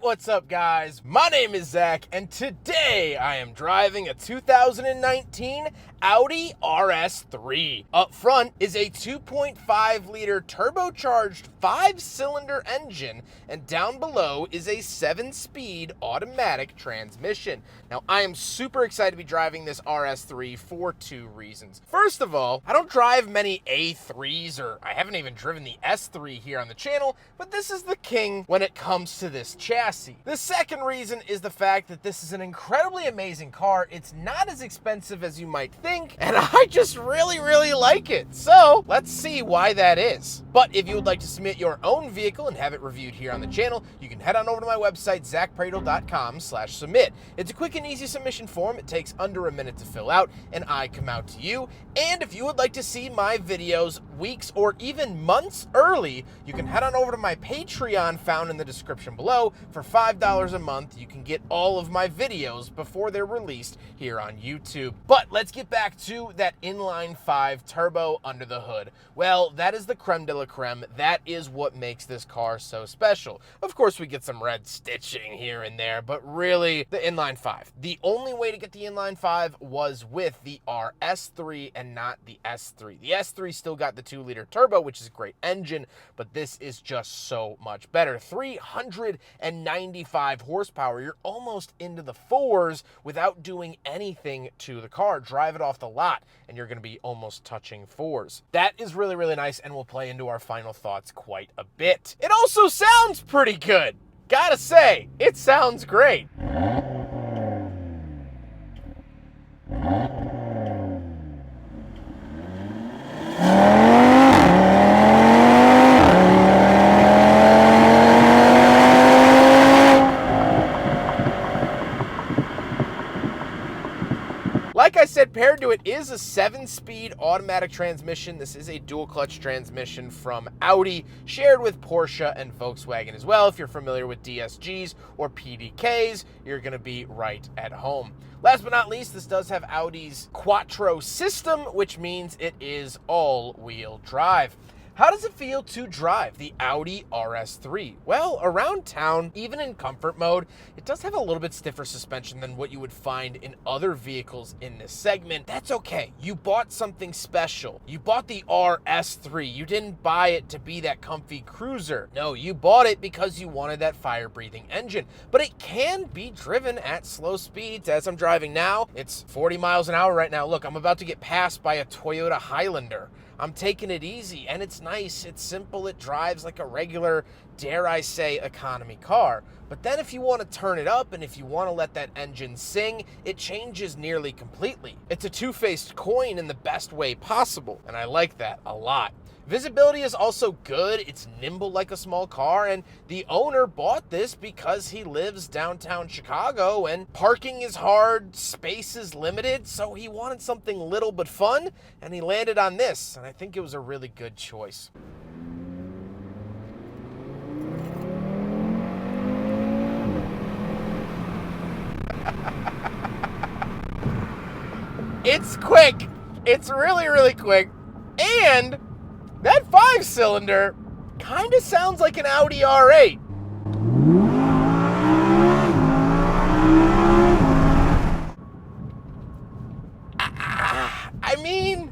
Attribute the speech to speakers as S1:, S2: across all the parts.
S1: What's up, guys? My name is Zach, and today I am driving a 2019 Audi RS3. Up front is a 2.5-liter turbocharged 5-cylinder engine, and down below is a 7-speed automatic transmission. Now, I am super excited to be driving this RS3 for two reasons. First of all, I don't drive many A3s, or I haven't even driven the S3 here on the channel, but this is the king when it comes to this chassis. The second reason is the fact that this is an incredibly amazing car. It's not as expensive as you might think, and I just really like it. So let's see why that is. But if you would like to submit your own vehicle and have it reviewed here on the channel, you can head on over to my website, zackpradel.com/submit. It's a quick and easy submission form. It takes under a minute to fill out, and I come out to you. And if you would like to see my videos weeks or even months early, you can head on over to my Patreon found in the description below. For $5 a month, you can get all of my videos before they're released here on YouTube. But let's get back to that inline-5 turbo under the hood. Well, that is the creme de la creme. That is what makes this car so special. Of course, we get some red stitching here and there, but really, the inline-5. The only way to get the inline-5 was with the RS3 and not the S3. The S3 still got the 2-liter turbo, which is a great engine, but this is just so much better. 395 horsepower. You're almost into the 4s without doing anything to the car. Drive it off the lot, and you're going to be almost touching 4s. That is really nice, and we'll play into our final thoughts quite a bit. It also sounds pretty good. Gotta say, it sounds great. Like I said, paired to it is a 7-speed automatic transmission. This is a dual clutch transmission from Audi, shared with Porsche and Volkswagen as well. If you're familiar with DSGs or PDKs, you're going to be right at home. Last but not least, this does have Audi's Quattro system, which means it is all-wheel drive. How does it feel to drive the Audi RS3? Well, around town, even in comfort mode, it does have a little bit stiffer suspension than what you would find in other vehicles in this segment. That's okay. You bought something special. You bought the RS3. You didn't buy it to be that comfy cruiser. No, you bought it because you wanted that fire-breathing engine. But it can be driven at slow speeds. As I'm driving now, it's 40 miles an hour right now. Look, I'm about to get passed by a Toyota Highlander. I'm taking it easy, and it's nice, it's simple, it drives like a regular, dare I say, economy car. But then if you want to turn it up and if you want to let that engine sing, it changes nearly completely. It's a two-faced coin in the best way possible, and I like that a lot. Visibility is also good. It's nimble like a small car, and the owner bought this because he lives downtown Chicago and parking is hard, space is limited, so he wanted something little but fun, and he landed on this, and I think it was a really good choice. It's quick. It's really quick, and that 5-cylinder kind of sounds like an Audi R8. I mean,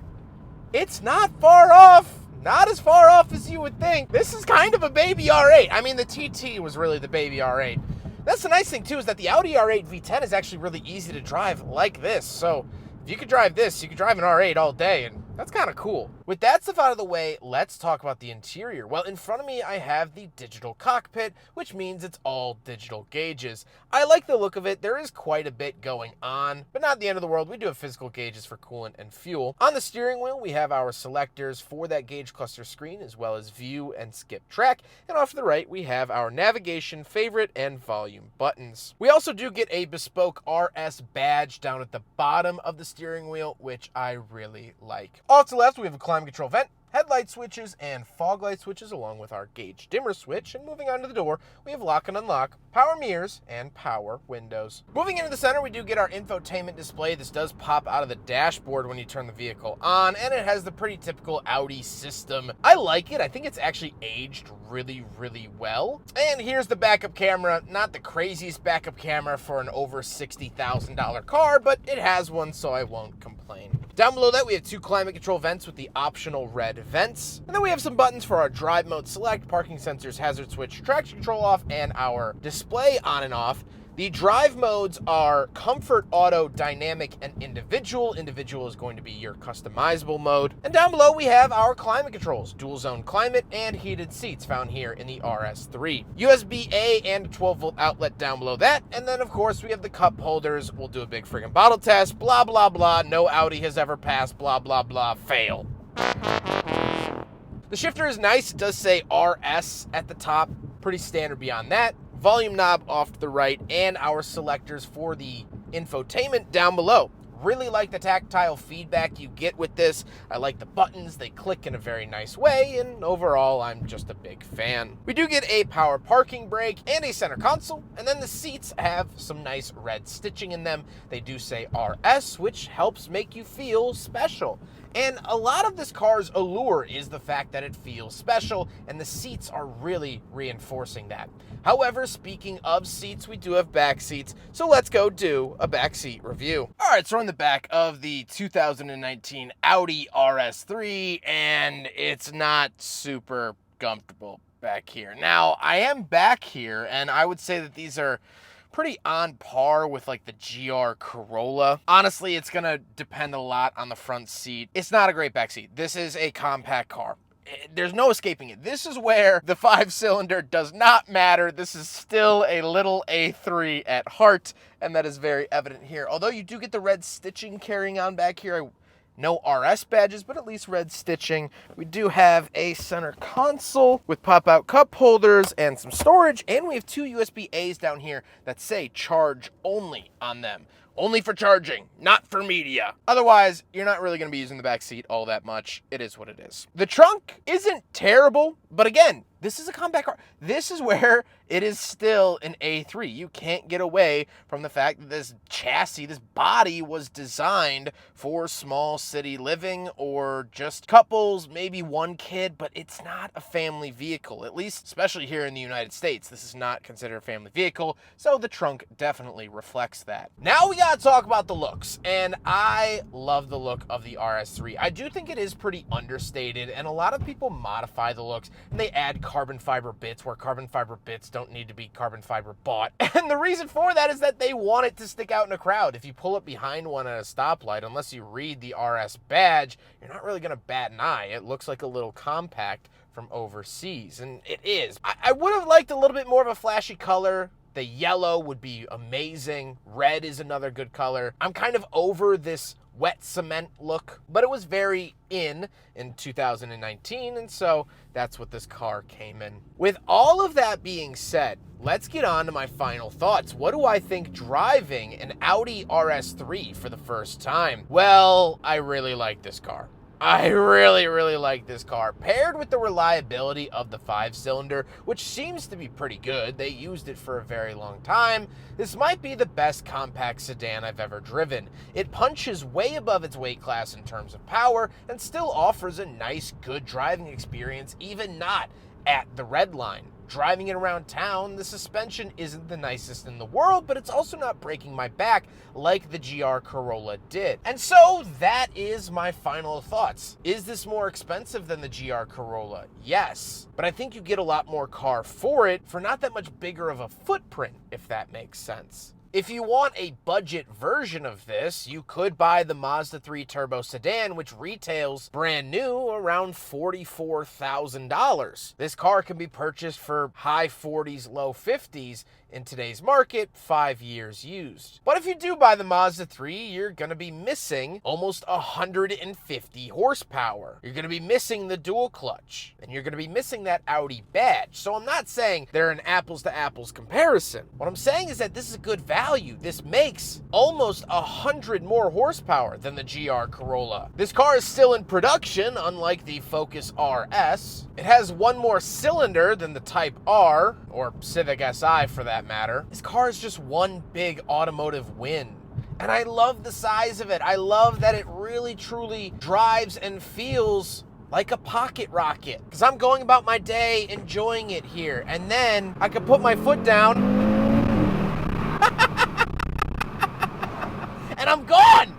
S1: it's not far off. Not as far off as you would think. This is kind of a baby R8. I mean, the TT was really the baby R8. That's the nice thing, too, is that the Audi R8 V10 is actually really easy to drive like this. So if you could drive this, you could drive an R8 all day, and that's kind of cool. With that stuff out of the way, let's talk about the interior. Well, in front of me, I have the digital cockpit, which means it's all digital gauges. I like the look of it. There is quite a bit going on, but not the end of the world. We do have physical gauges for coolant and fuel. On the steering wheel, we have our selectors for that gauge cluster screen, as well as view and skip track. And off to the right, we have our navigation, favorite, and volume buttons. We also do get a bespoke RS badge down at the bottom of the steering wheel, which I really like. Off to the left, we have a climate control vent headlight switches and fog light switches along with our gauge dimmer switch. And moving on to the door, we have lock and unlock, power mirrors, and power windows. Moving into the center, we do get our infotainment display. This does pop out of the dashboard when you turn the vehicle on, and it has the pretty typical Audi system. I like it. I think it's actually aged really, really well. And here's the backup camera. Not the craziest backup camera for an over $60,000 car, but it has one, so I won't complain. Down below that, we have 2 climate control vents with the optional red vents. And then we have some buttons for our drive mode select, parking sensors, hazard switch, traction control off, and our display on and off. The drive modes are comfort, auto, dynamic, and individual. Individual is going to be your customizable mode. And down below we have our climate controls, dual zone climate and heated seats found here in the RS3. USB-A and a 12-volt outlet down below that. And then of course we have the cup holders. We'll do a big friggin' bottle test, blah, blah, blah. No Audi has ever passed, blah, blah, blah, fail. The shifter is nice. It does say RS at the top, pretty standard beyond that. Volume knob off to the right, and our selectors for the infotainment down below. Really like the tactile feedback you get with this. I like the buttons. They click in a very nice way, and overall, I'm just a big fan. We do get a power parking brake and a center console, and then the seats have some nice red stitching in them. They do say RS, which helps make you feel special. And a lot of this car's allure is the fact that it feels special, and the seats are really reinforcing that. However, speaking of seats, we do have back seats, so let's go do a back seat review. All right, so we're in the back of the 2019 Audi RS3, and it's not super comfortable back here. Now, I am back here, and I would say that these are pretty on par with like the GR Corolla. Honestly, it's gonna depend a lot on the front seat. It's not a great back seat. This is a compact car. There's no escaping it. This is where the 5-cylinder does not matter. This is still a little A3 at heart, and that is very evident here. Although you do get the red stitching carrying on back here. No RS badges, but at least red stitching. We do have a center console with pop-out cup holders and some storage, and we have 2 USB-A's down here that say charge only on them. Only for charging, not for media. Otherwise, you're not really gonna be using the back seat all that much. It is what it is. The trunk isn't terrible, but again, this is a compact car. This is where it is still an A3. You can't get away from the fact that this chassis, this body was designed for small city living or just couples, maybe one kid, but it's not a family vehicle. At least, especially here in the United States, this is not considered a family vehicle, so the trunk definitely reflects that. Now we gotta talk about the looks, and I love the look of the RS3. I do think it is pretty understated, and a lot of people modify the looks, and they add carbon fiber bits where carbon fiber bits don't need to be carbon fiber bought. And the reason for that is that they want it to stick out in a crowd. If you pull up behind one at a stoplight, unless you read the RS badge, you're not really gonna bat an eye. It looks like a little compact from overseas, and it is. I would have liked a little bit more of a flashy color. The yellow would be amazing. Red is another good color. I'm kind of over this wet cement look, but it was very in 2019, and so that's what this car came in. With all of that being said, let's get on to my final thoughts. What do I think driving an Audi RS3 for the first time? Well, I really like this car. I really, really like this car. Paired with the reliability of the 5-cylinder, which seems to be pretty good. They used it for a very long time. This might be the best compact sedan I've ever driven. It punches way above its weight class in terms of power and still offers a nice, good driving experience, even not at the red line. Driving it around town, the suspension isn't the nicest in the world, but it's also not breaking my back like the GR Corolla did. And so that is my final thoughts. Is this more expensive than the GR Corolla? Yes, but I think you get a lot more car for it for not that much bigger of a footprint, if that makes sense. If you want a budget version of this, you could buy the Mazda 3 Turbo Sedan, which retails brand new around $44,000. This car can be purchased for high 40s, low 50s in today's market, 5 years used. But if you do buy the Mazda 3, you're gonna be missing almost 150 horsepower. You're gonna be missing the dual clutch, and you're gonna be missing that Audi badge. So I'm not saying they're an apples to apples comparison. What I'm saying is that this is a good value value. This makes almost 100 more horsepower than the GR Corolla. This car is still in production, unlike the Focus RS. It has one more cylinder than the Type R, or Civic Si for that matter. This car is just one big automotive win. And I love the size of it. I love that it really truly drives and feels like a pocket rocket. Because I'm going about my day enjoying it here. And then I can put my foot down and I'm gone.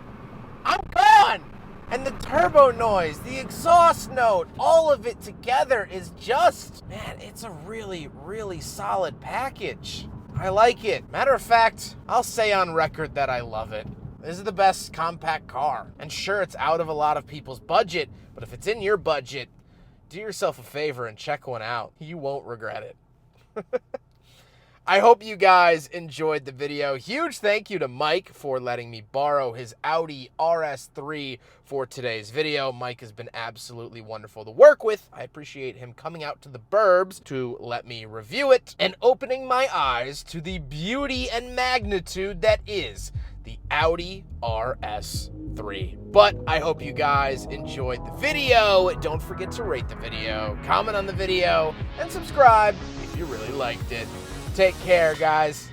S1: I'm gone. And the turbo noise, the exhaust note, all of it together is just, man, it's a really, really solid package. I like it. Matter of fact, I'll say on record that I love it. This is the best compact car. And sure, it's out of a lot of people's budget, but if it's in your budget, do yourself a favor and check one out. You won't regret it. I hope you guys enjoyed the video. Huge thank you to Mike for letting me borrow his Audi RS3 for today's video. Mike has been absolutely wonderful to work with. I appreciate him coming out to the burbs to let me review it and opening my eyes to the beauty and magnitude that is the Audi RS3. But I hope you guys enjoyed the video. Don't forget to rate the video, comment on the video, and subscribe if you really liked it. Take care, guys.